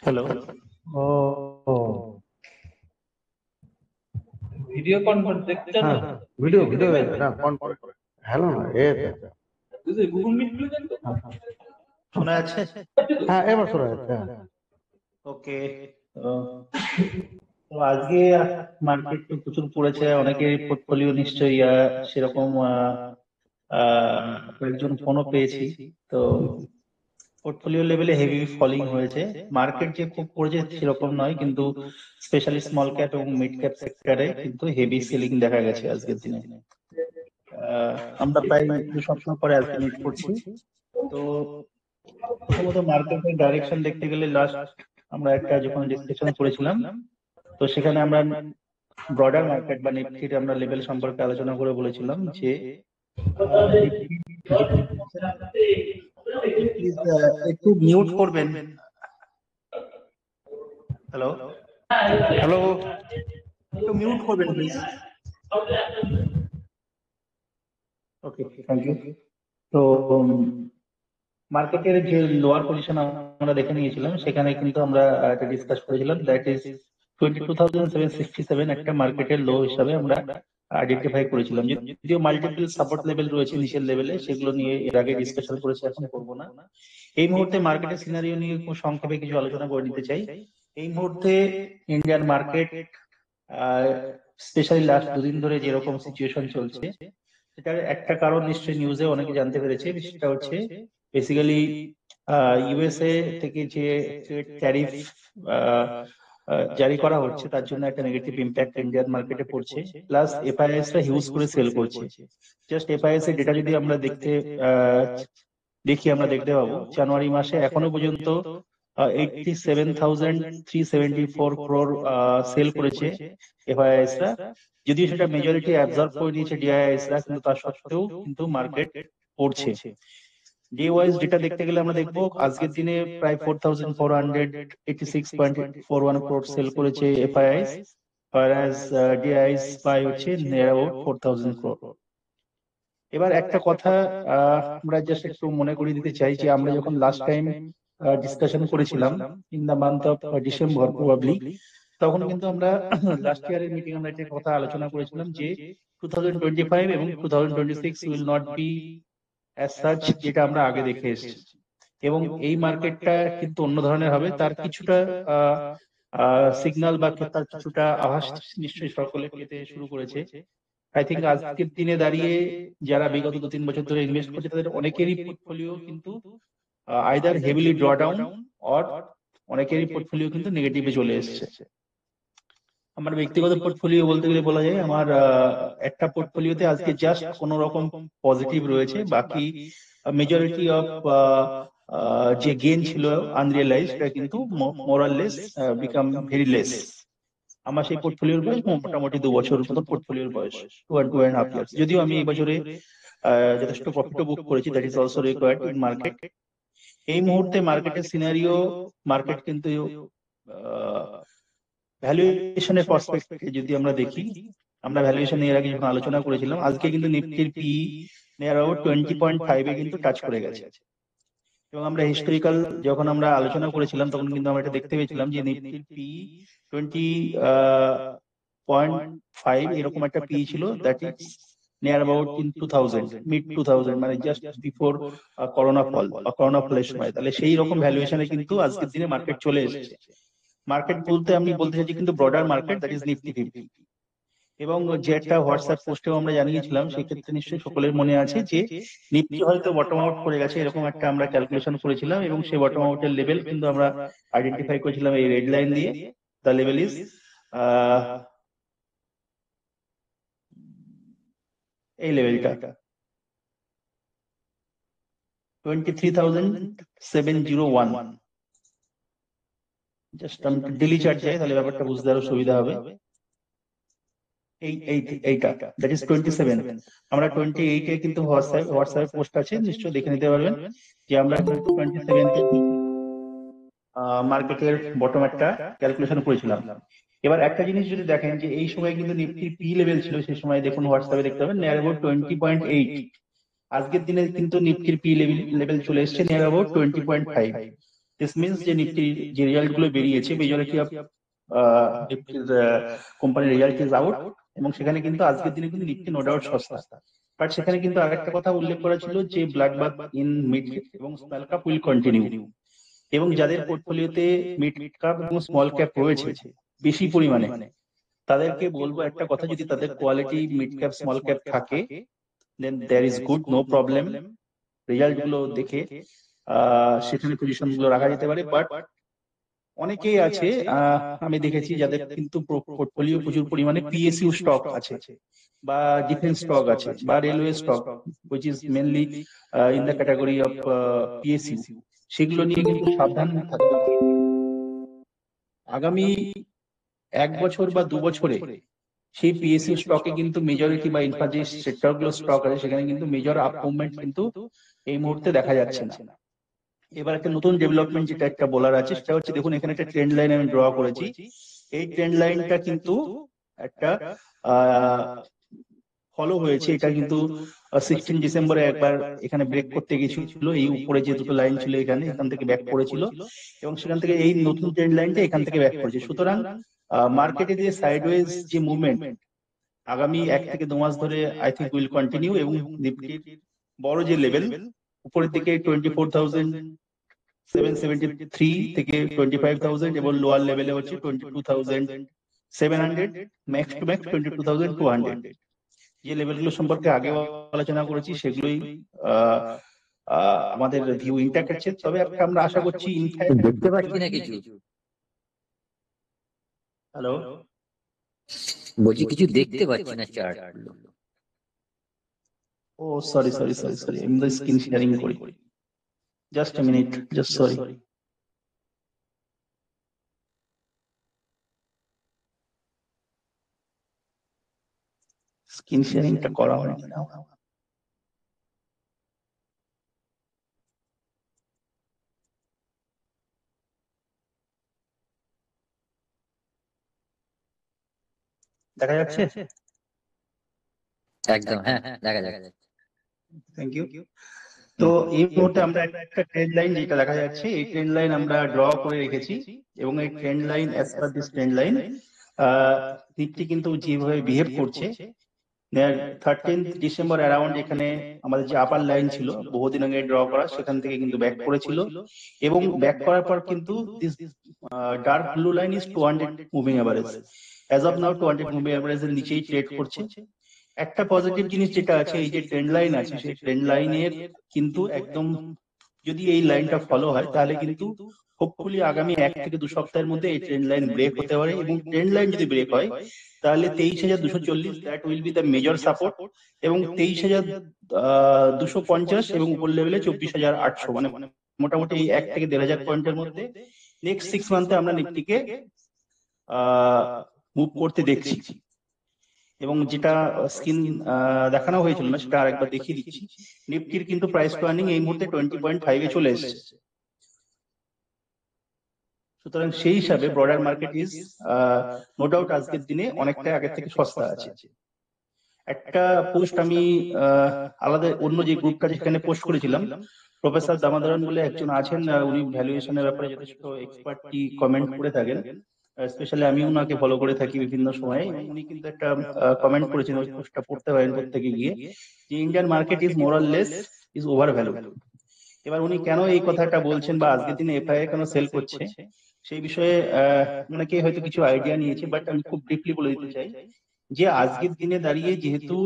Hello. ও ও, video conference দেখতে চান হ্যাঁ না? হ্যাঁ, ভিডিও ভিডিও কি ভিডিও দেখবেন? না কোন হ্যালো না বুঝলি গুগল মিট খুলে দেন তো। শোনা যাচ্ছে? হ্যাঁ এবার শোনা যাচ্ছে, হ্যাঁ। ওকে। তো তো আজকে মার্কেট তো প্রচুর পড়েছে, অনেকের পোর্টফোলিও নিশ্চয়ই সেরকম কয়েকজন ফোনও পেয়েছি। তো পোর্টফোলিও লেভেলে হেভি ফলিং হয়েছে। মার্কেট যে খুব পড়েছে সেরকম নয়, কিন্তু স্পেশালি স্মল ক্যাপ এবং মিড ক্যাপ সেক্টরে কিন্তু হেভি সেলিং দেখা গেছে আজকের দিনে। আমরা প্রায় 2 সপ্তাহ পরে আজকে মিট করছি। তো প্রথমত মার্কেটের ডাইরেকশন দেখতে গেলে লাস্ট আমরা একটা যখন ডিসকাশন করেছিলাম, তো সেখানে আমরা ব্রডার মার্কেট বা নিফটির আমরা লেভেল সম্পর্কে আলোচনা করে বলেছিলাম যে নিফটি প্লিজ একটু মিউট করবেন। Hello, hello. একটু মিউট করবেন প্লিজ। Okay, thank you. তো মার্কেটের যে লোয়ার পজিশন আমরা দেখে নিয়েছিলাম, সেখানে কিন্তু আমরা একটা ডিসকাস করেছিলাম, দ্যাট ইজ 22,767 একটা মার্কেটের লো হিসাবে আমরা আইডেন্টিফাই করেছিলাম। যদিও মাল্টিপল সাপোর্ট লেভেল রয়েছে নিচের লেভেলে, সেগুলো নিয়ে এর আগে ডিসকাশন করেছি, এখন করবো না। এই মুহূর্তে মার্কেটের সিনারিও নিয়ে খুব সংক্ষেপে কিছু আলোচনা করে নিতে চাই। এই মুহূর্তে ইন্ডিয়ান মার্কেট স্পেশালি লাস্ট দুদিন ধরে যেরকম সিচুয়েশন চলছে, সেটার একটা কারণ নিশ্চয়ই নিউজে অনেকে জানতে পেরেছে। সেটা হচ্ছে বেসিক্যালি ইউএসএ থেকে যে ট্যারিফ জারি করা হচ্ছে, তার জন্য একটা নেগেটিভ ইম্প্যাক্ট ইন্ডিয়ান মার্কেটে পড়ছে। প্লাস এফআইএস রা হিউজ করে সেল করছে। জাস্ট এফআইএস এর ডেটা যদি আমরা আমরা দেখতে পাবো, জানুয়ারি মাসে এখনো পর্যন্ত 87,374 crore সেল করেছে এফআইএস রা। যদিও সেটা মেজরিটি অ্যাবজর্ব করে নিয়েছে ডিআইএস রা, কিন্তু তা সত্ত্বেও কিন্তু মার্কেট পড়ছে। ডে ওয়াইজ ডেটা দেখতে গেলে আমরা দেখবো আজকের দিনে প্রায় 4,486.41 crore সেল করেছে এফআইআইস, whereas ডিআইএস বাই হচ্ছে নিয়ার অ্যাবাউট 4,000 crore। এবার একটা কথা আমরা জাস্ট একটু মনে করিয়ে দিতে চাই যে আমরা যখন লাস্ট টাইম ডিসকাশন করেছিলাম in the month of December probably, তখন কিন্তু আমরা লাস্ট ইয়ারের মিটিং আমরা একটা কথা আলোচনা করেছিলাম যে 2025 এবং 2026 will not be as such যেটা আমরা আগে দেখে এসেছি, এবং এই মার্কেটটা কিন্তু অন্য ধরনের হবে। তার কিছুটা সিগন্যাল বা তার কিছুটা আভাস নিশ্চয়ই সকলে পেতে শুরু করেছে। আই থিঙ্ক আজকের দিনে দাঁড়িয়ে যারা বিগত 2-3 বছর ধরে ইনভেস্ট করছে, তাদের অনেকেরই পোর্টফোলিও কিন্তু either heavily draw down or অনেকেরই পোর্টফোলিও কিন্তু নেগেটিভে চলে এসেছে। আমার ব্যক্তিগত পোর্টফোলিও বলতে গেলে বলা যায় আমার একটা পোর্টফোলিওতে আজকে জাস্ট কোন রকম পজিটিভ রয়েছে, বাকি মেজরিটি অফ যে গেইন ছিল আনরিয়েলাইজড, সেটা কিন্তু মোরাললেস বিকাম ভেরি লেস। আমার সেই পোর্টফোলিওর বয়স মোটামুটি 2 বছর মতো পোর্টফোলিওর বয়স, 2.5 ইয়ার্স। যদিও আমি এই বছরে যথেষ্ট প্রফিটও বুক করেছি, that is also required in market. এই মুহূর্তে মার্কেটের সিনারিও, মার্কেট কিন্তু ভ্যালুয়েশনের পার্সপেক্টিভে যদি আমরা দেখি, আমরা ভ্যালুয়েশন এর আগে যখন আলোচনা করেছিলাম, আজকে কিন্তু নিফটির পি নিয়ার অ্যাবাউট 20.5-এ কিন্তু টাচ করে গেছে। এবং আমরা হিস্টোরিক্যাল যখন আমরা আলোচনা করেছিলাম, তখন কিন্তু আমরা এটা দেখতে পেয়েছিলাম যে নিফটির পি 20.5 এরকম একটা পি ছিল, that is near about in 2000, mid 2000, মানে জাস্ট বিফোর করোনা ফল বা করোনা ফলের সময়। তাহলে সেই রকম ভ্যালুয়েশনে কিন্তু আজকের দিনে মার্কেট চলে এসেছে। মার্কেট বলতে আমি বলতে চাইছি কিন্তু broader market, that is Nifty 50। এবং যে একটা হোয়াটসঅ্যাপ পোস্টেও আমরা জানিয়েছিলাম, সেক্ষেত্রে নিশ্চয়ই সকলের মনে আছে যে নিফটি হয়তো বটম আউট করে গেছে, এরকম একটা আমরা ক্যালকুলেশন করেছিলাম, এবং সেই বটম আউটের লেভেল কিন্তু আমরা আইডেন্টিফাই করেছিলাম এই রেড লাইন দিয়ে। দ্য লেভেল ইজ এই লেভেলটা 23,701। জাস্ট আমি ডেলি চার্ট যাই, তাহলে ব্যাপারটা বুঝতে আরো সুবিধা হবে। এইটা দ্যাট ইজ 27। আমরা 28-এ কিন্তু হোয়াটসঅ্যাপ পোস্ট আছে, নিশ্চয়ই দেখে নিতে পারবেন যে আমরা কিন্তু 27-তে মার্কেটের বটম একটা ক্যালকুলেশন করেছিলাম। এবার একটা জিনিস যদি দেখেন যে এই সময় কিন্তু নিফটির পি লেভেল ছিল, সেই সময় দেখুন হোয়াটসঅ্যাপে দেখতে পাবেন নিয়ার অ্যাবাউট 20.8। আজকের দিনে কিন্তু নিফটির পি লেভেল চলে এসেছে নিয়ার অ্যাবাউট 20.5। দিস মিনস যে নিফটির যে রেজাল্ট গুলো বেরিয়েছে, মেজরিটি অফ নিফটির কোম্পানির রেজাল্ট ইজ আউট, এবং সেখানে কিন্তু আজকের দিনে কিন্তু নিফটি নো ডাউট সস্তা। বাট সেখানে কিন্তু আরেকটা কথা উল্লেখ করা ছিল যে ব্লাড বাথ ইন মিড এবং স্মল ক্যাপ উইল কন্টিনিউ, এবং যাদের পোর্টফোলিওতে মিড ক্যাপ এবং স্মল ক্যাপ রয়েছে বেশি পরিমাণে, তাদেরকে বলবো একটা কথা, যদি তাদের quality mid cap small cap থাকে, then there is good, no problem, result গুলো দেখে সেখানে পজিশন গুলো রাখা যেতে পারে। বাট অনেকেই আছে, আমি দেখেছি যাদের কিন্তু পোর্টফোলিও প্রচুর পরিমাণে পিএসইউ স্টক আছে, বা ডিফেন্স স্টক আছে, বা railway stock, which is mainly in the category of PSU, সেগুলো নিয়ে কিন্তু সাবধান থাকতে হবে। আগামী 1 বছর বা 2 বছরে সেই পিএসইউ স্টকে কিন্তু মেজরিটি বা ইনফ্রা যে সেক্টর গুলো স্টক আছে, সেখানে কিন্তু মেজর আপ মুভমেন্ট কিন্তু এই মুহূর্তে দেখা যাচ্ছে না। এবার একটা নতুন ডেভেলপমেন্ট যেটা একটা বলার আছে, সেটা হচ্ছে, দেখুন এখানে একটা ট্রেন্ড লাইন আমি ড্র করেছি। এই ট্রেন্ড লাইনটা কিন্তু একটা ফলো হয়েছে, এটা কিন্তু 16 ডিসেম্বরে একবার এখানে ব্রেক করতে গেছিল, এই উপরে যে দুটো লাইন ছিল এখান থেকে ব্যাক করেছিল, এবং সেখান থেকে এই নতুন ট্রেন্ড লাইনটা এখান থেকে ব্যাক করেছে। সুতরাং মার্কেটে যে সাইডওয়েজ যে মুভমেন্ট আগামী 1 থেকে 2 মাস ধরে আই থিঙ্ক উইল কন্টিনিউ, এবং নিফটির বড় যে লেভেল উপরের দিকে 24,773 থেকে 25,000, এবং লোয়ার লেভেলে হচ্ছে 22,700, ম্যাক্স টু ম্যাক্স 22,200, যে লেভেলগুলো সম্পর্কে আগে আলোচনা করেছি সেগুলোই আমাদের ভিউ ইনট্যাক্ট আছে। তবে একটা আমরা আশা করছি দেখতে পাচ্ছি না কিছু, হ্যালো, বলছি কিছু দেখতে পাচ্ছি না chart. Oh sorry sorry sorry sorry, আমি তো স্ক্রিন শেয়ারিং করি, just a minute, just sorry. Screen শেয়ারিংটা করা হয়নি না। দেখা যাচ্ছে? একদম, হ্যাঁ দেখা যাচ্ছে। Thank you. তো এই মুহূর্তে আমরা একটা ট্রেন্ড লাইন যেটা দেখা যাচ্ছে, এই ট্রেন্ড লাইন আমরা ড্র করে রেখেছি, এবং এই trend line, as per this trend line, Nifty কিন্তু যেভাবে বিহেভ করছে, 13 ডিসেম্বর অ্যারাউন্ড এখানে আমাদের যে আপার লাইন ছিল বহুদিন আগে ড্র করা, সেখান থেকে কিন্তু ব্যাক করেছিল, এবং ব্যাক করার পর কিন্তু this dark blue line is 200 moving average, as of now 200 moving অ্যাভারেজের নিচেই ট্রেড করছে। একটা পজিটিভ জিনিস যেটা আছে, এই যে ট্রেন্ড লাইন আছে, সেই ট্রেন্ড লাইনের কিন্তু একদম, যদি এই লাইনটা ফলো হয় তাহলে কিন্তু হোপফুলি আগামী 1 থেকে 2 সপ্তাহের মধ্যে এই ট্রেন্ড লাইন ব্রেক হতে পারে, এবং ট্রেন্ড লাইন যদি ব্রেক হয় তাহলে 23,240 that will B the major support, এবং 23,250 এবং উপর লেভেলে 24,800, মানে মোটামুটি এই 1 থেকে 1,500 পয়েন্টের মধ্যে নেক্সট 6 মান্থে আমরা নিফটিকে মুভ করতে দেখছি। এবং যেটা স্ক্রিন দেখানো হয়েছিল না, সেটা আরেকবার দেখিয়ে দিচ্ছি। নিফটির কিন্তু প্রাইস টু আর্নিং এই মুহূর্তে 20.5 এ চলে এসেছে। সুতরাং সেই হিসাবে broader market is no doubt আজকের দিনে অনেকটা আগের থেকে সস্তা আছে। একটা পোস্ট আমি আলাদা অন্য যে গ্রুপটা যেখানে পোস্ট করেছিলাম, প্রফেসর দামোদরন বলে একজন আছেন, উনি ভ্যালুয়েশনের ব্যাপারে যথেষ্ট এক্সপার্টলি কমেন্ট করে থাকেন, স্পেশালি আমি ওনাকে ফলো করে থাকি বিভিন্ন সময়ে, এবং উনি কিন্তু একটা কমেন্ট করেছেন, ওই পোস্টটা পড়তে পারেন প্রত্যেকে গিয়ে, যে Indian market is more or less is over value. এবার উনি কেন এই কথাটা বলছেন, বা আজকের দিনে এফআইআই কেন সেল করছে, সেই বিষয়ে অনেকে হয়তো কিছু আইডিয়া নিয়েছে, বাট আমি খুব ব্রিফলি বলে দিতে চাই যে আজকের দিনে দাঁড়িয়ে যেহেতু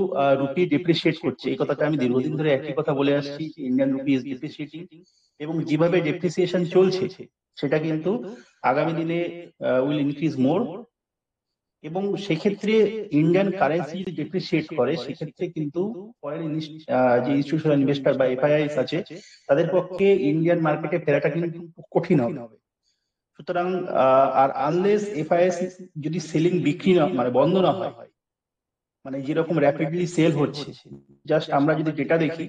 রুপি ডিপ্রিসিয়েট করছে, এই কথাটা আমি দীর্ঘদিন ধরে একই কথা বলে আসছি, ইন্ডিয়ান রুপি ইজ ডিপ্রিসিয়েটিং, এবং যেভাবে ডিপ্রিসিয়েশন চলছে সেটা কিন্তু আগামী দিনে উইল ইনক্রিজ মোর, এবং সেক্ষেত্রে ইন্ডিয়ান কারেন্সি যদি ডিপ্রিসিয়েট করে, সেক্ষেত্রে কিন্তু ফরেন যে ইনস্টিটিউশনাল ইনভেস্টর বা এফআইআইস আছে, তাদের পক্ষে ইন্ডিয়ান মার্কেটে ফেরাটা কিন্তু কঠিন হবে। সুতরাং আর আনলেস এফআইআইস যদি সেলিং বিক্রি না, মানে বন্ধ না হয়, মানে যেরকম র্যাপিডলি সেল হচ্ছে, জাস্ট আমরা যদি ডেটা দেখি,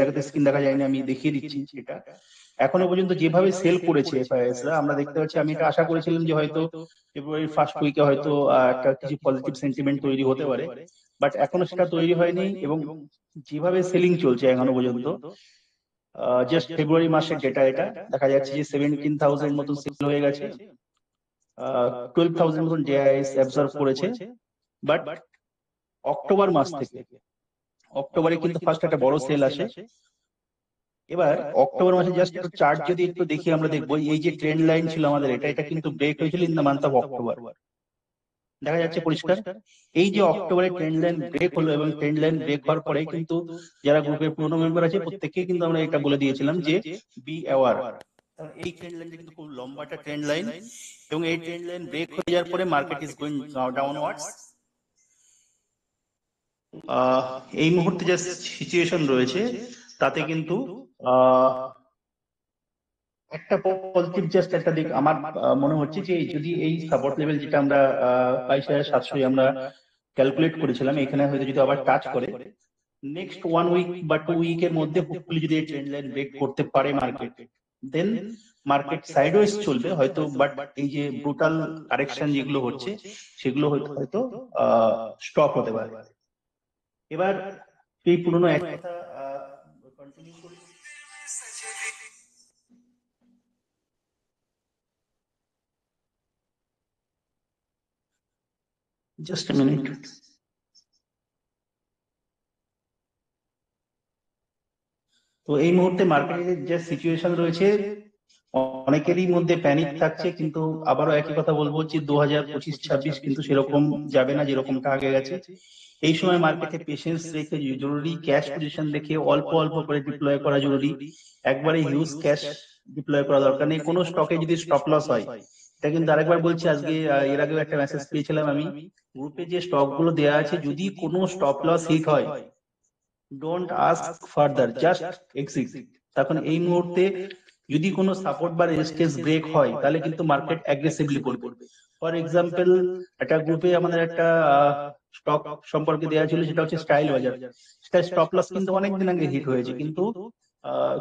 এর স্ক্রিন দেখা যায়নি, আমি দেখিয়ে দিচ্ছি এটা, এখনো পর্যন্ত যেভাবে সেল করেছে এফআইএস রা, আমরা দেখতে পাচ্ছি, আমি এটা আশা করেছিলাম যে হয়তো ফেব্রুয়ারির ফার্স্ট উইকে হয়তো একটা কিছু পজিটিভ সেন্টিমেন্ট তৈরি হতে পারে, বাট এখনো সেটা তৈরি হয়নি, এবং যেভাবে সেলিং চলছে এখনো পর্যন্ত, জাস্ট ফেব্রুয়ারি মাসের ডেটা, এটা দেখা যাচ্ছে যে 17,000 মতো সেল হয়ে গেছে, 12,000 মতন ডিআইএস অ্যাবজর্ব করেছে। বাট অক্টোবর মাস থেকে, অক্টোবরে কিন্তু ফার্স্ট একটা বড় সেল আসে। এবার অক্টোবর মাসে জাস্ট একটু চার্ট যদি একটু দেখি, আমরা দেখবো এই যে ট্রেন্ড লাইন ছিল আমাদের, এটা কিন্তু ব্রেক হয়েছিল in the month of October. দেখা যাচ্ছে পরিষ্কার এই যে অক্টোবরে ট্রেন্ড লাইন ব্রেক হলো, এবং ট্রেন্ড লাইন ব্রেক হওয়ার পরে কিন্তু যারা গ্রুপের পুরনো মেম্বার আছে প্রত্যেককেই কিন্তু আমরা এটা বলে দিয়েছিলাম যে বি অ্যাওয়ার। এই ট্রেন্ড লাইনটা কিন্তু খুব লম্বা একটা ট্রেন্ড লাইন, এবং এই ট্রেন্ড লাইন ব্রেক হয়ে যাওয়ার পরে মার্কেট ইজ গোইং ডাউনওয়ার্ডস। এই মুহূর্তে যে সিচুয়েশন রয়েছে তাতে কিন্তু একটা পজিটিভ জাস্ট একটা দিক আমার মনে হচ্ছে যে যদি এই সাপোর্ট লেভেল যেটা আমরা 22,700 আমরা ক্যালকুলেট করেছিলাম, এখানে হয়তো যদি আবার টাচ করে নেক্সট 1 উইক বা 2 উইকের মধ্যে হোপফুলি যদি এই ট্রেন্ড লাইন ব্রেক করতে পারে মার্কেট, দেন মার্কেট সাইডওয়েজ চলবে হয়তো। বাট এই যে ব্রুটাল কারেকশন যেগুলো হচ্ছে সেগুলো হয়তো স্টপ হতে পারে। এবার এই পুরনো এক কথা কন্টিনিউ করি। Just a minute. তো এই মুহূর্তে মার্কেটের যে সিচুয়েশন রয়েছে অনেকেরই মধ্যে প্যানিক থাকছে, কিন্তু আবারও একই কথা বলবো যে 2025-26 কিন্তু সেরকম যাবে না যেরকমটা আগে গেছে। এই সময় মার্কেটে পেশেন্স রেখে জরুরি, ক্যাশ পজিশন রেখে অল্প অল্প করে ডিপ্লয় করা জরুরি। একবারে হিউজ ক্যাশ ডিপ্লয় করা দরকার নেই। কোনো স্টকে যদি স্টপ লস হয়, এটা কিন্তু আরেকবার বলছি, আজকে এর আগেও একটা মেসেজ পেয়েছিলাম আমি গ্রুপে, যে স্টক গুলো দেওয়া আছে যদি কোনো স্টপ লস হিট হয় don't ask further, just exit. তখন এই মুহূর্তে যদি কোনো সাপোর্ট বা রেজিস্ট্যান্স ব্রেক হয় তাহলে কিন্তু মার্কেট অ্যাগ্রেসিভলি পড়বে। ফর এক্সাম্পল একটা গ্রুপে আমাদের একটা স্টক সম্পর্কে দেওয়া ছিল, সেটা হচ্ছে স্টাইল বাজার। সেটা স্টপ লস কিন্তু অনেকদিন আগে হিট হয়েছে, কিন্তু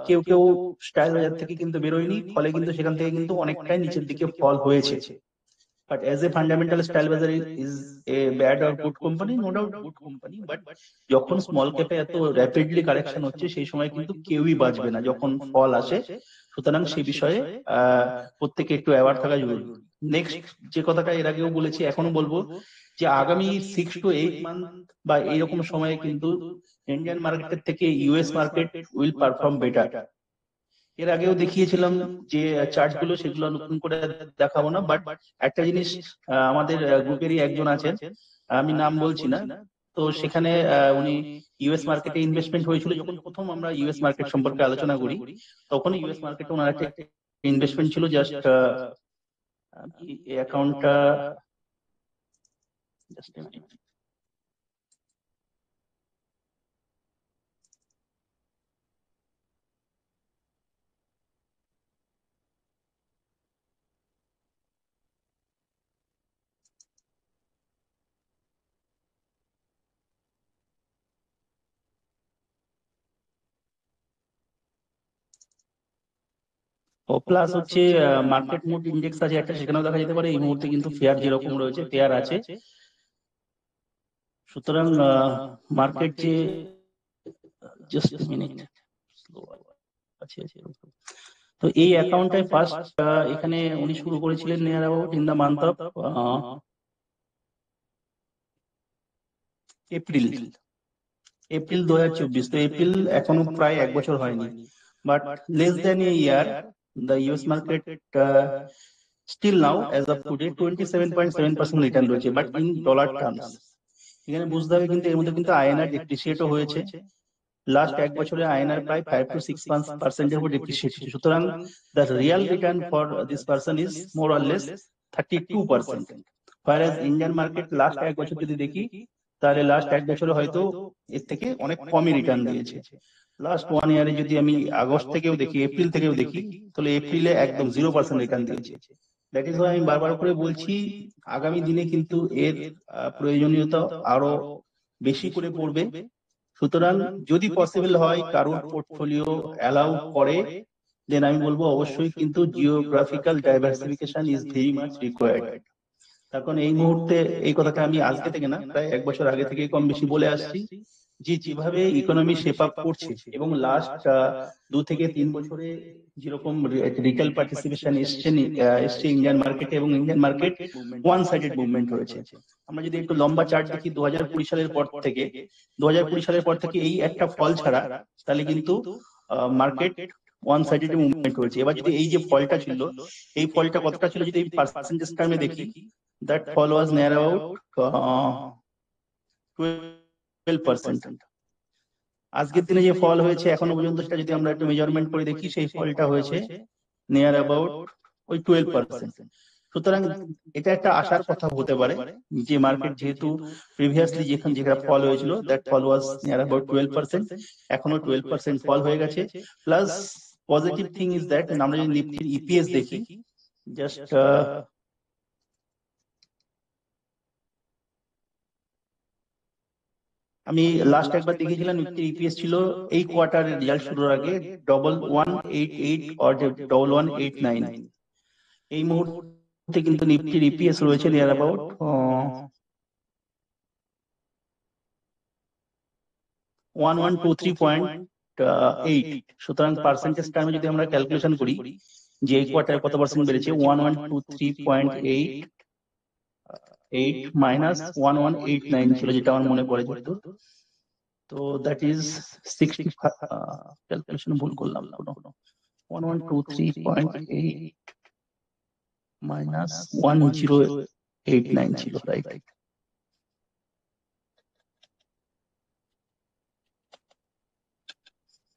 কেউ কেউ স্টাইল বাজার থেকে কিন্তু বেরোয়নি, ফলে কিন্তু সেখান থেকে কিন্তু অনেকটাই নিচের দিকে ফল হয়েছে। But as a fundamental style bazaar is a bad or good company, no doubt good company, but যখন স্মল ক্যাপে এত র্যাপিডলি কারেকশন হচ্ছে সেই সময় কিন্তু কেউই বাঁচবে না যখন ফল আসে। সুতরাং সেই বিষয়ে প্রত্যেকে একটু অ্যাওয়ার থাকা জরুরি। নেক্সট যে কথাটা এর আগেও বলেছি এখনো বলবো, যে আগামী 6 to 8 মান্থ বা এইরকম সময়ে কিন্তু ইন্ডিয়ান মার্কেটের থেকে US market will perform better. এর আগেও দেখিয়েছিলাম যে চার্ট গুলো, সেগুলো নতুন করে দেখাবো না। বাট একটা জিনিস আমাদের গ্রুপেরই একজন আছেন, আমি নাম বলছি না, তো সেখানে উনি ইউএস মার্কেটে ইনভেস্টমেন্ট হয়েছিল। যখন প্রথম আমরা ইউএস মার্কেট সম্পর্কে আলোচনা করি তখন ইউএস মার্কেটে ওনার একটা ইনভেস্টমেন্ট ছিল। জাস্ট অ্যাকাউন্টটা ও প্লাস হচ্ছে মার্কেট মুড ইন্ডেক্স আছে একটা, সেখানেও দেখা যেতে পারে। এই মুহূর্তে কিন্তু ফেয়ার যেরকম রয়েছে ফেয়ার আছে। সুতরাং মার্কেট যে জাস্ট মিনিট আছে, তো এই অ্যাকাউন্টটাই ফার্স্ট এখানে উনি শুরু করেছিলেন near about in the month of April 2024। তো এপ্রিল এখনো প্রায় 1 বছর হয়নি, but less than a year the US market still now as of today 27.7% return রয়েছে। বাট ইন ডলার টার্মস এখানে বুঝতে হবে কিন্তু এর মধ্যে কিন্তু আইএনআর ডিপ্রিসিয়েটও হয়েছে। লাস্ট 1 বছরে আইএনআর প্রায় 5 to 6% এর উপর ডিপ্রিসিয়েট হচ্ছে। সুতরাং the Real return for this person is more or less 32%, whereas Indian market last 1 বছর যদি দেখি তাহলে লাস্ট 1 বছরে হয়তো এর থেকে অনেক কমই রিটার্ন দিয়েছে। লাস্ট 1 ইয়ারে যদি আমি আগস্ট থেকেও দেখি, এপ্রিল থেকেও দেখি, তাহলে এপ্রিলে একদম 0% রিটার্ন দিয়েছে। দ্যাট ইজ ওয়াই আমি বারবার করে বলছি আগামী দিনে কিন্তু এর প্রয়োজনীয়তা আরো বেশি করে পড়বে। সুতরাং যদি পসিবল হয় কারোর পোর্টফোলিও অ্যালাউ করে, দেন আমি বলবো অবশ্যই কিন্তু geographical diversification is very much required. এখন এই মুহূর্তে এই কথাটা আমি আজকে থেকে না, প্রায় 1 বছর আগে থেকে কম বেশি বলে আসছি যে যেভাবে ইকোনমি শেপ আপ করছে এবং লাস্ট 2 থেকে 3 বছরে যেরকম রিটেল পার্টিসিপেশন এসছে ইন্ডিয়ান মার্কেটে, এবং Indian market one sided movement হয়েছে। আমরা যদি একটু লম্বা চার্ট দেখি 2020 সালের পর থেকে, 2020 সালের পর থেকে এই একটা ফল ছাড়া তাহলে কিন্তু মার্কেট ওয়ান সাইডেড মুভমেন্ট হয়েছে। এবার যদি এই যে ফলটা ছিল, এই ফলটা কতটা ছিল যদি পার্সেন্টেজ টার্মে দেখি, that fall was near about 12%। আজকের দিনে যে ফল হয়েছে এখনো পর্যন্ত, সেটা যদি আমরা একটু মেজারমেন্ট করে দেখি, সেই ফলটা হয়েছে নিয়ার অ্যাবাউট ওই 12%। সুতরাং এটা একটা আশার কথা হতে পারে যে মার্কেট যেহেতু প্রিভিয়াসলি যেখানে ফল হয়েছিল, that fall was near about 12%, এখনো 12% ফল হয়ে গেছে। Plus positive thing is that আমরা যদি নিফটির ইপিএস দেখি, জাস্ট আমি লাস্ট একবার দেখেছিলাম নিফটির ইপিএস ছিল এই কোয়ার্টারের রেজাল্ট শুরুর আগে 1188 অর 1189। এই মুহূর্তে কিন্তু নিফটির ইপিএস রয়েছে নিয়ার অ্যাবাউট 1123.8। সুতরাং পার্সেন্টেজ টাইমে যদি আমরা ক্যালকুলেশন করি যে এই কোয়ার্টারে কত পার্সেন্ট বেড়েছে, 1123.8 মাইনাস 1189 ছিল, যেটা আমার মনে পড়ে যেত। তো দ্যাট ইজ 60, ক্যালকুলেশন ভুল করলাম না, 1123.8 মাইনাস 1089 ছিল, রাইট।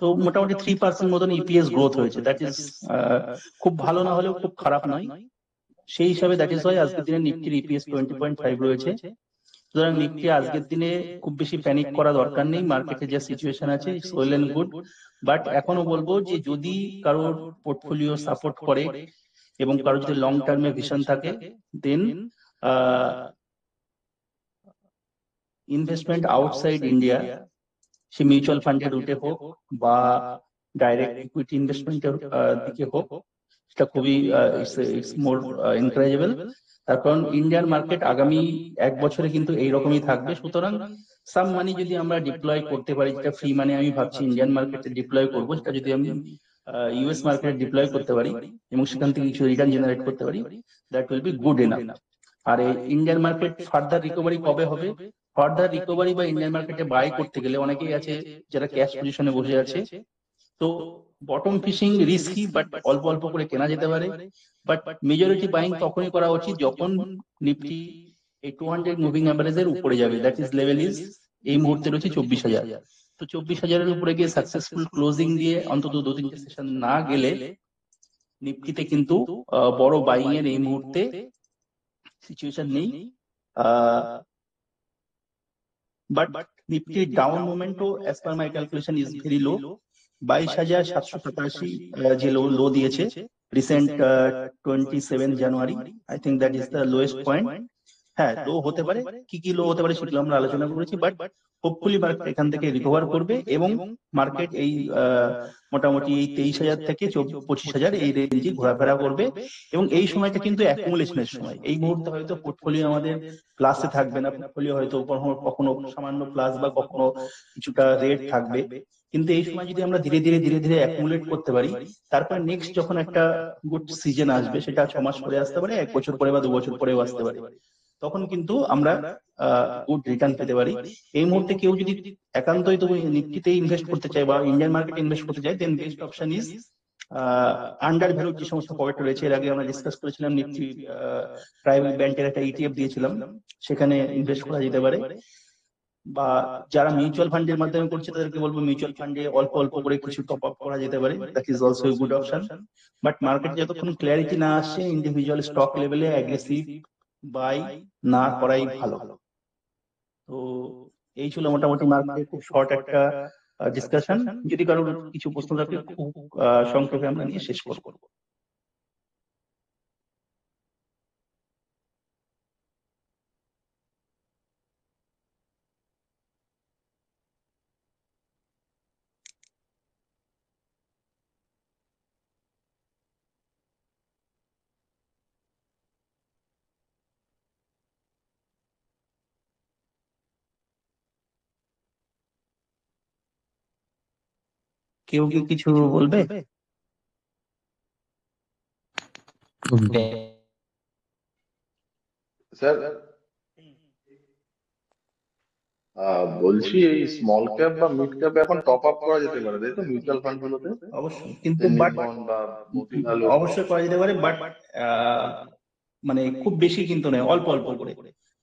তো মোটামুটি 3% মতন ইপিএস গ্রোথ হয়েছে। দ্যাট ইজ খুব ভালো না হলেও খুব খারাপ নয়। সেই হিসাবে দ্যাট ইজ ওয়াই আজকের দিনে নিফটির ইপিএস 20.5 রয়েছে। সুতরাং নিফটি আজকের দিনে খুব বেশি প্যানিক করা দরকার নেই, মার্কেটে যে সিচুয়েশন আছে it's well and good. But এখনো বলবো যে যদি কারোর পোর্টফোলিও সাপোর্ট করে এবং কারোর যদি লং টার্মে ভিশন থাকে, দেন ইনভেস্টমেন্ট আউটসাইড ইন্ডিয়া, সে মিউচুয়াল ফান্ডের রুটে হোক বা ডাইরেক্ট ইকুইটি ইনভেস্টমেন্টের দিকে হোক, সেটা খুবই ইটস মোর এনকারেজেবল। তার কারণ ইন্ডিয়ান মার্কেট আগামী 1 বছরে কিন্তু এইরকমই থাকবে। সুতরাং সাম মানি যদি আমরা ডিপ্লয় করতে পারি, যেটা ফ্রি মানি আমি ভাবছি ইন্ডিয়ান মার্কেটে ডিপ্লয় করবো, সেটা যদি আমি ইউএস মার্কেটে ডিপ্লয় করতে পারি এবং সেখান থেকে কিছু রিটার্ন জেনারেট করতে পারি, that will be good enough. আর এই ইন্ডিয়ান মার্কেট ফার্দার রিকভারি কবে হবে? ফার্দার রিকভারি বা ইন্ডিয়ান মার্কেটে বাই করতে গেলে অনেকেই আছে যারা ক্যাশ পজিশনে বসে আছে, তো বটম ফিশিং রিস্কি, বাট অল্প অল্প করে কেনা যেতে পারে। বাট মেজরিটি বাইং তখনই করা উচিত যখন নিফটি এই 200 মুভিং অ্যাভারেজের উপরে যাবে। দ্যাট ইজ লেভেল ইজ এই মুহূর্তে রয়েছে 24,000। তো 24,000-এর উপরে গিয়ে সাকসেসফুল ক্লোজিং দিয়ে অন্তত 2-3টে সেশন না গেলে নিফটিতে কিন্তু বড় বাইং এর এই মুহূর্তে সিচুয়েশন নেই। বাট নিফটির ডাউন মোমেন্টও as per my calculation is very low. 22,787 যে লো দিয়েছে recent 27 January, I think that is the lowest point. হ্যাঁ, লো হতে পারে, কি কি লো হতে পারে সেগুলো আমরা আলোচনা করেছি, বাট হোপফুলি মার্কেট এখান থেকে রিকভার করবে এবং মার্কেট এই মোটামুটি এই 23,000 থেকে 25,000 এই রেঞ্জে ঘোরাফেরা করবে। এবং এই সময়টা কিন্তু অ্যাকুমুলেশনের সময়। এই মুহূর্তে হয়তো পোর্টফোলিও আমাদের প্লাসে থাকবে না, পোর্টফোলিও হয়তো কখনো সামান্য প্লাস বা কখনো কিছুটা রেট থাকবে, কিন্তু এই সময় যদি আমরা ধীরে ধীরে ধীরে ধীরে অ্যাকুমুলেট করতে পারি, তারপর নেক্সট যখন একটা গুড সিজন আসবে, সেটা 6 মাস পরে আসতে পারে, 1 বছর পরে বা 2 বছর পরেও আসতে পারে, তখন কিন্তু আমরা গুড রিটার্ন পেতে পারি। এই মুহূর্তে কেউ যদি একান্তই তো নিফটিতে ইনভেস্ট করতে চায় বা ইন্ডিয়ান মার্কেটে ইনভেস্ট করতে চায়, then best option is undervalued যে সমস্ত পকেট রয়েছে। এর আগে আমরা ডিসকাস করেছিলাম নিফটি প্রাইভেট ব্যাংকের একটা ইটিএফ দিয়েছিলাম, সেখানে ইনভেস্ট করা যেতে পারে। বা যারা মিউচুয়াল ফান্ডের মাধ্যমে করছে তাদেরকে বলবো মিউচুয়াল ফান্ডে অল্প অল্প করে কিছু টপ আপ করা যেতে পারে, that is also a good option. But মার্কেটে যতক্ষণ ক্ল্যারিটি না আসছে, ইন্ডিভিজুয়াল স্টক লেভেলে অ্যাগ্রেসিভ বাই না করাই ভালো। তো এই ছিল মোটামুটি মার্কেটে খুব শর্ট একটা ডিসকাশন। যদি কারোর কিছু প্রশ্ন থাকে খুব সংক্ষেপে আমরা নিয়ে শেষ করবো। কেউ কি কিছু বলবে? স্যার বলছি এই স্মল ক্যাপ বা মিড ক্যাপ এখন টপ আপ করা যেতে পারে, তাই তো, মিউচুয়াল ফান্ড গুলোতে? অবশ্যই, কিন্তু নিপন বা মতিলাল অবশ্যই করা যেতে পারে, বাট মানে খুব বেশি কিন্তু নয়, অল্প অল্প করে।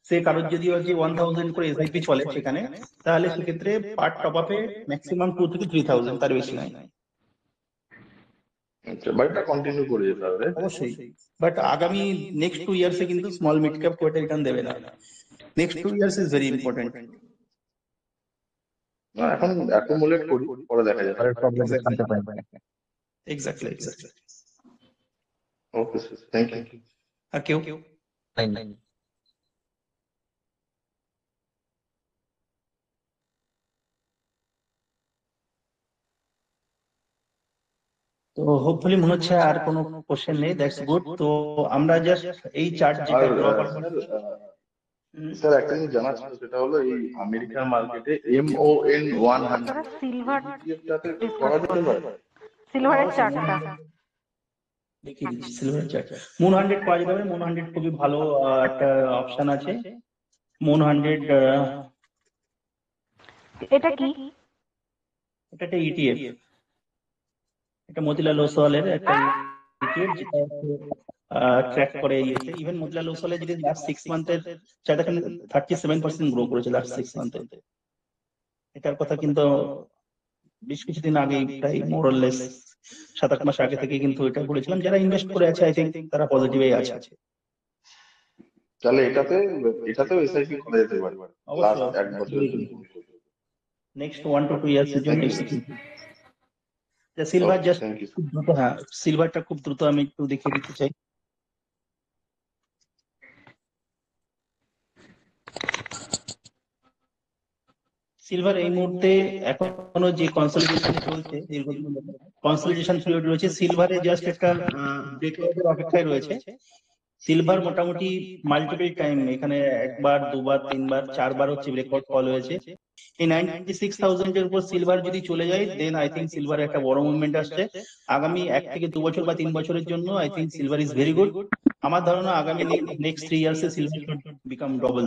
সে কারোর যদি হচ্ছে 1000 করে এসআইপি চলে সেখানে, তাহলে সেক্ষেত্রে পার টপ আপে ম্যাক্সিমাম 2 থেকে 3000, তার বেশি নয়। আচ্ছা, বা এটা কন্টিনিউ করে যেতে হবে, তাই তো? অবশ্যই, বাট আগামী নেক্সট 2 ইয়ার্সে কিন্তু small mid cap quarter return দেবে না। Next 2 years is very important. না, এখন অ্যাকুমুলেট করি, পরে দেখা যাবে। Exactly. Okay sir, thank you. আর কেউ? তো হোপফুলি মনে হচ্ছে আর কোনো কোশ্চেন নেই, দ্যাটস গুড। তো আমরা জাস্ট এই চার্ট আর যেটা ড্র করা স্যার একটা জিনিস জানার ছিল, সেটা হলো এই আমেরিকান মার্কেটে MON 100 সিলভার টাতে করা যেতে পারে? সিলভারের চার্টটা দেখিয়ে দিচ্ছি। সিলভার চার্ট মুন 100 পাওয়া যেতে পারে। মুন 100 খুবই ভালো একটা অপশন আছে। মুন 100 এটা কি? এটা একটা ইটিএফ, এটা মতিলাল ওসওয়ালের একটা ইটিএফ, যেটা ট্র্যাক করে ইয়েতে। ইভেন মতিলাল ওসওয়ালের যদি লাস্ট 6 মান্থের চার্ট দেখেন, 37% গ্রো করেছে লাস্ট 6 মান্থে। এটার কথা কিন্তু বেশ কিছুদিন আগেই, প্রায় মোরলেস 7-8 মাস আগে থেকে কিন্তু এটা বলেছিলাম। যারা ইনভেস্ট করে আছে আই থিঙ্ক তারা পজিটিভে আছে। তাহলে এটাতেও এসআইপি করা যেতে পারে লাস্ট এক বছরের জন্য। নেক্সট 1 to 2 ইয়ার্স এর জন্য সিলভার জাস্ট খুব দ্রুত, হ্যাঁ সিলভারটা খুব দ্রুত আমি একটু দেখিয়ে দিতে চাই। সিলভার এই মুহূর্তে এখনো যে কনসলিডেশন চলছে, কনসলিডেশন পিরিয়ড রয়েছে, সিলভারে জাস্ট একটা ব্রেকআউটের অপেক্ষায় রয়েছে। সিলভার মোটামুটি মাল্টিপল টাইম, এখানে একবার, দুবার, তিনবার, চারবার হচ্ছে ব্রেকআউট কল হয়েছে। এই 96,000 এর উপর সিলভার যদি চলে যায়, দেন আই থিঙ্ক সিলভার একটা বড় মুভমেন্ট আসছে আগামী 1 থেকে 2 বছর বা 3 বছরের জন্য। I think silver is very good. আমার ধারণা আগামী নেক্সট 3 ইয়ার্সে সিলভার শুড বিকাম ডবল।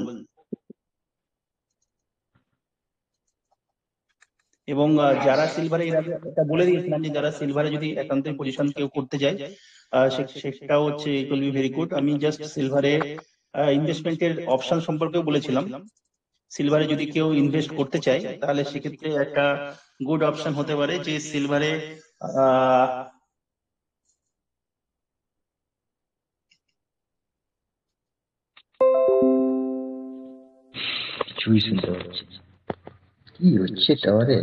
এবং যারা সিলভারে, এর আগে এটা বলে দিয়েছিলাম যে যারা সিলভারে যদি একান্তই পজিশন কেউ করতে যায়, সেটাও হচ্ছে it will be very good. আমি জাস্ট সিলভারে ইনভেস্টমেন্টের অপশন সম্পর্কেও বলেছিলাম। সিলভারে যদি কেউ ইনভেস্ট করতে চায়, তাহলে সেক্ষেত্রে একটা গুড অপশন হতে পারে যে সিলভারে কিছুই শুনতে পাচ্ছি না। কি হচ্ছে টাওয়ারে?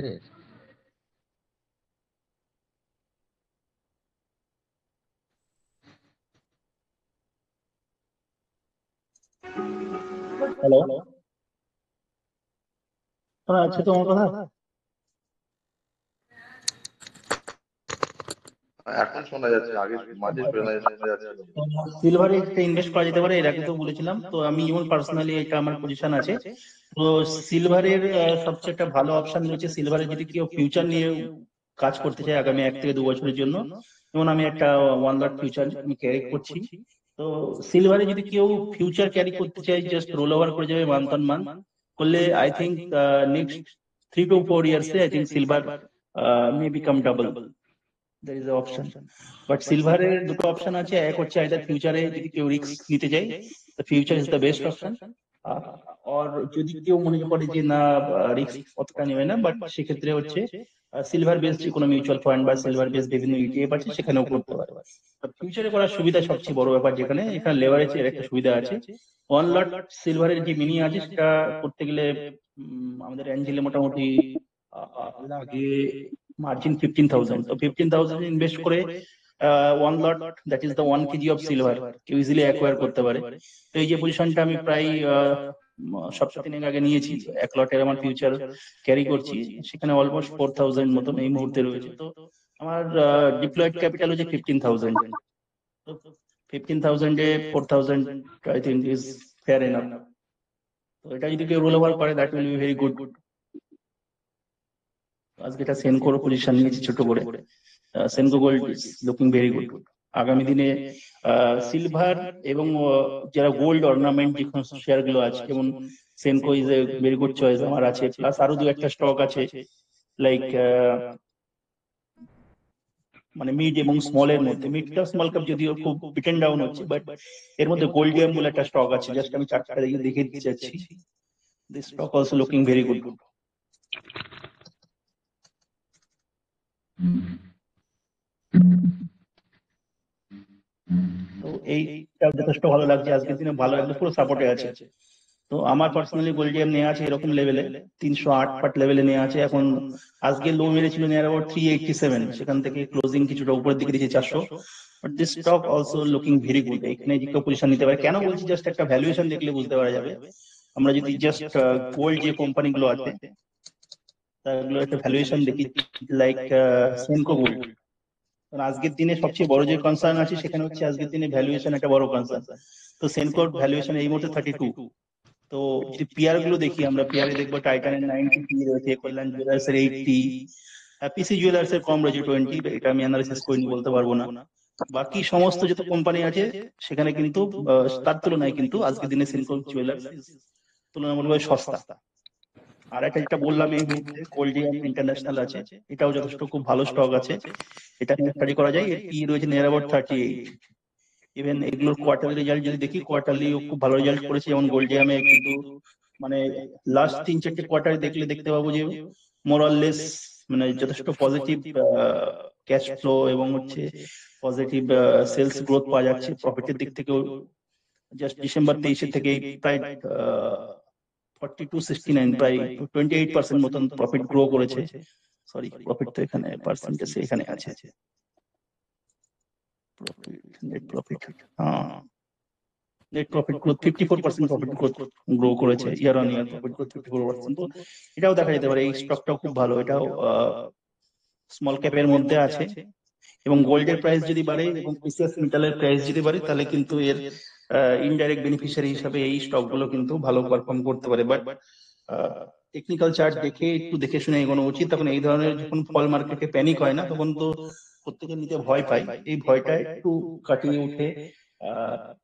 হ্যালো, শোনা যাচ্ছে তো আমার কথা? এখন শোনা যাচ্ছে, আগে মাঝে শোনা যাচ্ছে। সিলভারে একটা ইনভেস্ট করা যেতে পারে, এর আগে তো বলেছিলাম। তো আমি যেমন পার্সোনালি এটা আমার পজিশন আছে। তো সিলভারের সবচেয়ে একটা ভালো অপশন রয়েছে। সিলভারে যদি কেউ ফিউচার নিয়ে কাজ করতে চায় আগামী 1 থেকে 2 বছরের জন্য, যেমন আমি একটা 1 লাখ ফিউচার আমি ক্যারি করছি। তো সিলভারে যদি কেউ ফিউচার ক্যারি করতে চায়, জাস্ট রোল ওভার করে যাবে মান্থ অন মান্থ করলে, আই থিঙ্ক নেক্সট 3 to 4 ইয়ার্সে I think silver may become double. there is an option, but সিলভারের দুটো অপশন আছে। এক হচ্ছে আইদার ফিউচারে যদি কেউ রিস্ক নিতে চায়, the future is the best option, আর যদি কেউ মনে করে যে না রিস্ক অতটা নেবে না, বাট সেক্ষেত্রে হচ্ছে সিলভার বেসড যে কোনো মিউচুয়াল ফান্ড বা সিলভার বেসড বিভিন্ন ইটিএফ আছে সেখানেও করতে পারে। ফিউচারে করার সুবিধা সবচেয়ে বড় ব্যাপার, যেখানে এখানে লেভারেজের একটা সুবিধা আছে। 1 লট সিলভারের যে মিনি আছে সেটা করতে গেলে আমাদের অ্যাঞ্জেলে মোটামুটি লাগে মার্জিন 15,000। তো 15,000 ইনভেস্ট করে 1 lot, that is the 1 KG of silver কেউ ইজিলি অ্যাকোয়ার করতে পারে। তো এই যে পজিশনটা আমি প্রায় সপ্তাহ 3 আগে নিয়েছি, 1 লটের আমার ফিউচার ক্যারি করছি, সেখানে অলমোস্ট 4,000 মতন এই মুহূর্তে রয়েছে। তো আমার ডিপ্লয়েড ক্যাপিটাল হচ্ছে 15,000। তো 15,000 এ 4,000 I think is fair enough. তো এটা যদি কেউ রোল ওভার করে, that will be very good. আজকে এটা সেনকোর পজিশন নিয়েছে ছোট করে। Senco gold is looking very good. আগামী দিনে সিলভার এবং যারা গোল্ড অর্নামেন্ট যে শেয়ার গুলো আছে, যেমন Senco is a very good choice আমার আছে, প্লাস আরো দু একটা স্টক আছে লাইক মানে মিড এবং স্মল এর মধ্যে, মিড ক্যাপ স্মল ক্যাপ যদিও খুব বিটেন ডাউন হচ্ছে, বাট এর মধ্যে গোল্ডিয়াম বলে একটা স্টক আছে, জাস্ট আমি চারটা দেখে দিতে চাচ্ছি। This stock also looking very good. তো এইটা যথেষ্ট ভালো লাগছে, আজকের দিনে ভালো একদম পুরো সাপোর্টে আছে। তো আমার পার্সোনালি গোল্ডিয়াম নেওয়া আছে এরকম লেভেলে 308 লেভেলে নেওয়া আছে। এখন আজকে লো মেরেছিল নিয়ার অ্যাবাউট 387, সেখান থেকে ক্লোজিং কিছুটা উপরের দিকে দিয়েছে 400, but this stock also looking very good. এখানে যে কেউ পজিশন নিতে পারে। কেন বলছি, জাস্ট একটা ভ্যালুয়েশন দেখলে বুঝতে পারা যাবে। আমরা যদি জাস্ট গোল্ড যে কোম্পানিগুলো আছে তাগুলো একটা ভ্যালুয়েশন দেখি, লাইক সেনকো গোল্ড, কারণ আজকের দিনে সবচেয়ে বড় যে কনসার্ন আছে সেখানে হচ্ছে আজকের দিনে ভ্যালুয়েশন একটা বড় কনসার্ন। তো সেনকোর ভ্যালুয়েশন এই মুহূর্তে 32। তো যদি পিআর গুলো দেখি, আমরা পিআরে দেখবো টাইটানের 90 রয়েছে, কল্যাণ জুয়েলার্স এর 80, পিসি জুয়েলার্স এর কম রয়েছে 20, এটা আমি অ্যানালিসিস করিনি বলতে পারবো না। বাকি সমস্ত যত কোম্পানি আছে সেখানে কিন্তু তার তুলনায় কিন্তু আজকের দিনে সেনকো জুয়েলার্স তুলনামূলকভাবে সস্তা। আর একটা যেটা বললাম এই মুহূর্তে গোল্ডিয়াম ইন্টারন্যাশনাল আছে, এটাও যথেষ্ট খুব ভালো স্টক আছে, এটা নিয়ে স্টাডি করা যায়। এর পি রয়েছে নিয়ার অ্যাবাউট 38। ইভেন এগুলোর কোয়ার্টারলি রেজাল্ট যদি দেখি, কোয়ার্টারলি খুব ভালো রেজাল্ট করেছে, যেমন গোল্ডিয়ামে কিন্তু মানে লাস্ট 3-4টে কোয়ার্টারে দেখলে দেখতে পাবো যে মোরাললেস মানে যথেষ্ট পজিটিভ ক্যাশ ফ্লো এবং হচ্ছে পজিটিভ সেলস গ্রোথ পাওয়া যাচ্ছে। প্রফিটের দিক থেকেও জাস্ট ডিসেম্বর 23 থেকে প্রায় 4269, প্রায় 28% মতন প্রফিট গ্রো করেছে। সরি, প্রফিট তো এখানে পার্সেন্টেজ এখানে আছে, net profit, net profit growth 54% profit growth grow করেছে, year on year profit growth 54%। তো এটাও দেখা যেতে পারে, এই স্টকটাও খুব ভালো, এটাও স্মল ক্যাপের মধ্যে আছে। এবং গোল্ডের প্রাইস যদি বাড়ে এবং প্রিসিয়াস মেটালের প্রাইস যদি বাড়ে, তাহলে কিন্তু এর ইনডাইরেক্ট বেনিফিশিয়ারি হিসাবে এই স্টকগুলো কিন্তু ভালো পারফর্ম করতে পারে। বাট টেকনিক্যাল চার্ট দেখে একটু দেখে শুনে এগোনো উচিত। তখন এই ধরনের যখন ফল মার্কেটে প্যানিক হয় না, তখন তো প্রত্যেকে নিতে ভয় পায়, এই ভয়টা একটু কাটিয়ে উঠে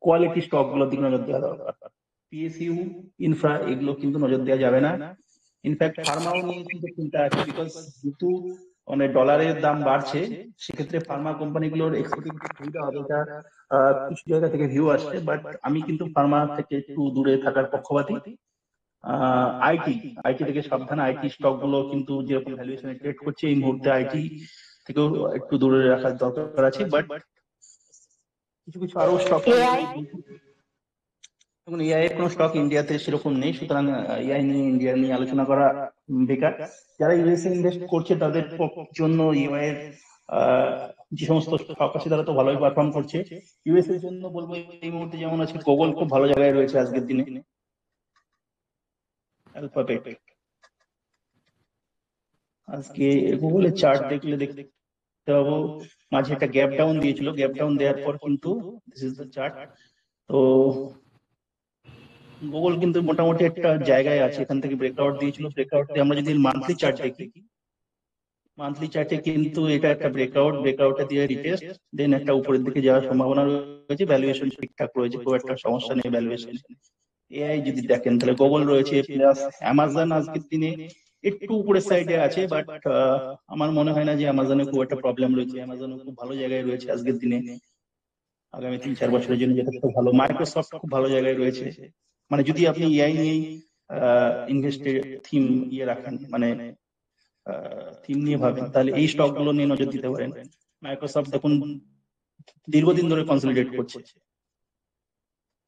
কোয়ালিটি স্টক গুলোর দিকে নজর দেওয়া দরকার। পিএসইউ, ইনফ্রা এগুলো কিন্তু নজর দেওয়া যাবে না। ইনফ্যাক্ট ফার্মাও নিয়ে কিন্তু চিন্তা আছে, বিকজ যেহেতু মানে ডলারের দাম বাড়ছে, সেক্ষেত্রে ফার্মা কোম্পানিগুলোর এক্সপোর্টিং সুবিধা হবে, এটা কিছু জায়গা থেকে ভিউ আসছে। বাট আমি কিন্তু ফার্মা থেকে একটু দূরে থাকার পক্ষপাতী। আইটি থেকে সাবধান, আইটি স্টক গুলো কিন্তু যেরকম ভ্যালুয়েশনে ট্রেড করছে এই মুহূর্তে আইটি থেকেও একটু দূরে রাখার দরকার আছে। বাট কিছু কিছু আরো স্টক, এখন এআই এর কোনো স্টক ইন্ডিয়াতে সেরকম নেই, সুতরাং এআই নিয়ে ইন্ডিয়া নিয়ে আলোচনা করা বেকার। যারা ইউএসএ ইনভেস্ট করছে তাদের জন্য এআই এর যে সমস্ত স্টক আছে তারা তো ভালোই পারফর্ম করছে। ইউএসএ এর জন্য বলবো এই মুহূর্তে যেমন আছে গুগল খুব ভালো জায়গায় রয়েছে আজকের দিনে, অ্যালফাবেট। আজকে গুগলের চার্ট দেখলে দেখতে পাবো মাঝে একটা গ্যাপ ডাউন দিয়েছিল, গ্যাপ ডাউন দেওয়ার পর কিন্তু দিস ইজ দ্য চার্ট। তো গুগল কিন্তু মোটামুটি একটা জায়গায় আছে, এখান থেকে ব্রেকআউট দিয়েছিল, ব্রেকআউট দিয়ে আমরা যদি মান্থলি চার্ট দেখি, মান্থলি চার্টে কিন্তু এটা একটা ব্রেকআউটে দিয়ে রিটেস্ট দেন একটা উপরের দিকে যাওয়ার সম্ভাবনা রয়েছে। ভ্যালুয়েশন ঠিকঠাক রয়েছে, খুব একটা সমস্যা নেই ভ্যালুয়েশন। এআই যদি দেখেন তাহলে গুগল রয়েছে, প্লাস অ্যামাজন আজকের দিনে একটু উপরের সাইডে আছে, বাট আমার মনে হয় না যে অ্যামাজনে খুব একটা প্রবলেম রয়েছে। অ্যামাজন খুব ভালো জায়গায় রয়েছে আজকের দিনে, আগামী 3-4 বছরের জন্য যথেষ্ট ভালো। মাইক্রোসফট খুব ভালো জায়গায় রয়েছে। মানে যদি আপনি এআই নিয়ে ইনভেস্টের থিম রাখেন, মানে থিম নিয়ে ভাবেন, তাহলে এই স্টক গুলো নিয়ে নজর দিতে পারেন। মাইক্রোসফট দেখুন দীর্ঘদিন ধরে কনসলিডেট করছে,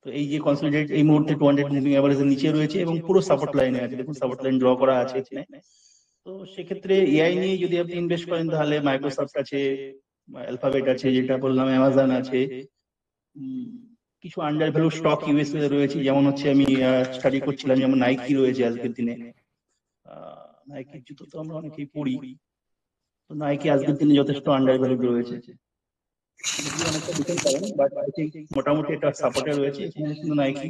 তো এই যে কনসলিডেট এই মুহূর্তে 200 মুভিং অ্যাভারেজের নিচে রয়েছে এবং পুরো সাপোর্ট লাইনে আছে, দেখুন সাপোর্ট লাইন ড্র করা আছে এখানে। তো সেক্ষেত্রে এআই নিয়ে যদি আপনি ইনভেস্ট করেন তাহলে মাইক্রোসফট আছে, অ্যালফাবেট আছে, যেটা বললাম অ্যামাজন আছে, কিছু আন্ডার ভ্যালু স্টক ইউএসএ রয়েছে, যেমন হচ্ছে আমি স্টাডি করছিলাম, যেমন নাইকি রয়েছে আজকের দিনে। নাইকির জুতো তো আমরা অনেকেই পরি, তো নাইকি আজকের দিনে যথেষ্ট আন্ডার ভ্যালু রয়েছে, অনেকটা ডিফেন্স পাবেন, বাট আই থিঙ্ক মোটামুটি এটা সাপোর্টে রয়েছে। এখানে কিন্তু নাইকি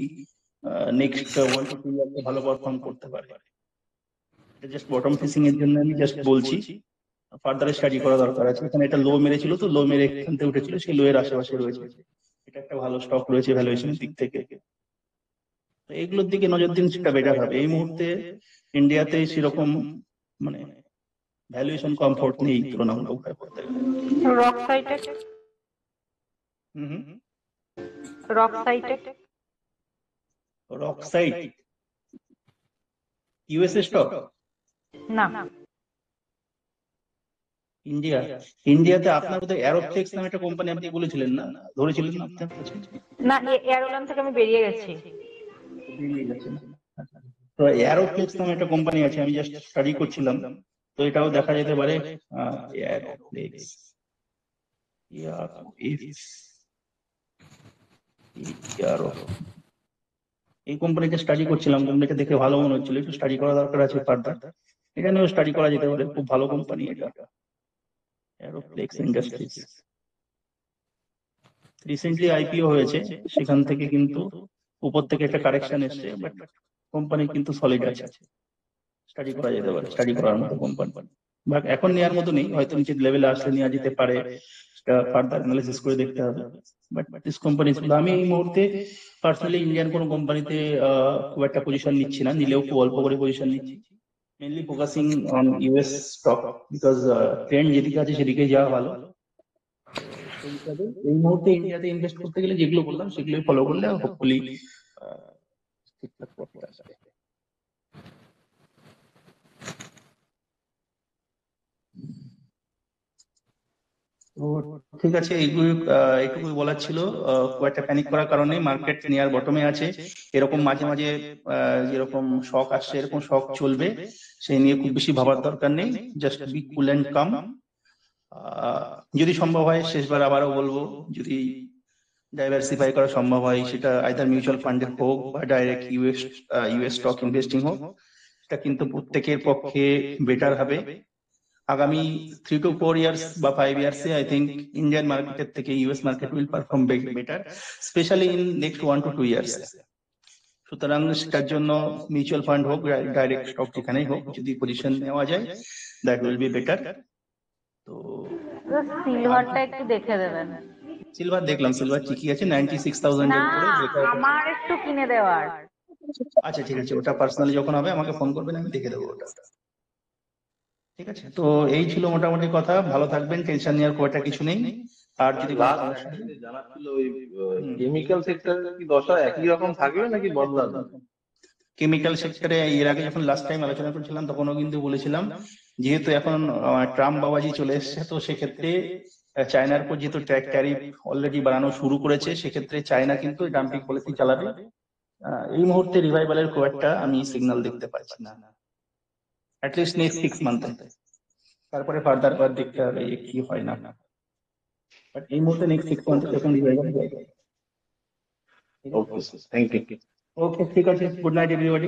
নেক্সট 1 to 2 ইয়ারতে ভালো পারফর্ম করতে পারে। এটা জাস্ট বটম ফিশিং এর জন্য আমি জাস্ট বলছি, ফার্দার স্টাডি করা দরকার আছে। এখানে এটা লো মেরেছিল, তো লো মেরে এখান থেকে উঠেছিল, সেই লো এর আশেপাশে রয়েছে। এটা একটা ভালো স্টক রয়েছে ভ্যালুয়েশনের দিক থেকে। তো এগুলোর দিকে নজর দিন, সেটা বেটার হবে। এই মুহূর্তে ইন্ডিয়াতে সেরকম মানে ভ্যালুয়েশন কমফোর্ট নেই তুলনামূলক ব্যাপারে। রক সাইটে রক সাইটে রক সাইট ইউএসএ স্টক, না ইন্ডিয়াতে আপনার বোধহয় অ্যারোফ্লেক্স নামে একটা কোম্পানি আপনি বলেছিলেন না, ধরেছিলেন না আপনার কাছে? না এয়ারলাইন থেকে আমি বেরিয়ে গেছি। বেরিয়ে গেছেন। তো অ্যারোফ্লেক্স নামে একটা কোম্পানি আছে, আমি জাস্ট স্টাডি করছিলাম, তো এটাও দেখা যেতে পারে। অ্যারোফ্লেক্স, এই কোম্পানিকে স্টাডি করছিলাম, কোম্পানিটা দেখে ভালো মনে হচ্ছিল, একটু স্টাডি করা দরকার আছে ফার্দার। এটা নিয়েও স্টাডি করা যেতে পারে, খুব ভালো কোম্পানি এটা, অ্যারোফ্লেক্স ইন্ডাস্ট্রিজ। রিসেন্টলি আইপিও হয়েছে, সেখান থেকে কিন্তু উপর থেকে একটা কারেকশন এসছে, বাট কোম্পানি কিন্তু সলিড আছে, স্টাডি করা যেতে পারে, স্টাডি করার মতো কোম্পানি। বাট এখন নেওয়ার মতো নেই, হয়তো নিচের লেভেলে আসলে নেওয়া যেতে পারে, সেটা ফার্দার অ্যানালিসিস করে দেখতে হবে। বাট দিস কোম্পানি, আমি এই মুহূর্তে পার্সোনালি ইন্ডিয়ান কোনো কোম্পানিতে খুব একটা পজিশন নিচ্ছি না, নিলেও খুব অল্প করে পজিশন নিচ্ছি, mainly focusing on US stock, because trend যেদিকে আছে সেদিকে যাওয়া ভালো। এই মুহূর্তে ইন্ডিয়াতে ইনভেস্ট করতে গেলে যেগুলো বললাম সেগুলোই ফলো করলে হোপফুলি ঠিকঠাক করতে আসবে। তো ঠিক আছে, এইটুকুই বলার ছিল। খুব একটা প্যানিক করার কারণে, মার্কেট নিয়ার বটমে আছে, এরকম মাঝে মাঝে যেরকম শক আসছে এরকম শক চলবে, সেই নিয়ে খুব বেশি ভাবার দরকার নেই, জাস্ট বি কুল এন্ড কাম। যদি সম্ভব হয়, শেষবার আবারও বলবো, যদি ডাইভার্সিফাই করা সম্ভব হয়, সেটা আইদার মিউচুয়াল ফান্ডে হোক বা ডাইরেক্ট ইউএস স্টক ইনভেস্টিং হোক, এটা কিন্তু প্রত্যেকের পক্ষে বেটার হবে। আগামী 3 to 4 ইয়ার্স বা 5 ইয়ার্সে আই থিঙ্ক ইন্ডিয়ান মার্কেটের থেকে US market will perform better, specially in next 1 to 2 years. সুতরাং সেটার জন্য মিউচুয়াল ফান্ড হোক, ডাইরেক্ট স্টক যেখানেই হোক, যদি পজিশন নেওয়া যায়, দ্যাট উইল বি বেটার। তো সিলভারটা একটু দেখে দেবেন। সিলভার দেখলাম, সিলভার ঠিকই আছে 96,000 না এর উপরে। আমার একটু কিনে দেওয়ার। আচ্ছা ঠিক আছে, ওটা পার্সোনালি যখন হবে আমাকে ফোন করবেন, আমি দেখে দেবো ওটা। ঠিক আছে, তো এই ছিল মোটামুটি কথা। ভালো থাকবেন, টেনশন নেওয়ার খুব একটা কিছু নেই। আর যদি জানা ছিল ওই কেমিক্যাল সেক্টরের কি দশা একই রকম থাকবে নাকি বদলাবে? কেমিক্যাল সেক্টরে এর আগে যখন লাস্ট টাইম আলোচনা করছিলাম তখনও কিন্তু বলেছিলাম, যেহেতু এখন ট্রাম্প বাবাজি চলে এসছে, তো সেক্ষেত্রে চায়নার উপর যেহেতু ট্যারিফ অলরেডি বাড়ানো শুরু করেছে, সেক্ষেত্রে চায়না কিন্তু ডাম্পিং পলিসি চালাবে। এই মুহূর্তে রিভাইভালের খুব একটা আমি সিগন্যাল দেখতে পাচ্ছি না, অ্যাটলিস্ট নেক্সট 6 মান্থে। তারপরে ফার্দার দেখতে হবে কি হয় না। বাট এই মুহূর্তে নেক্সট 6 মান্থে যখন রিভাইভাল যায়। ওকে, থ্যাংক ইউ। ওকে, ঠিক আছে, গুড নাইট এভরিবডি।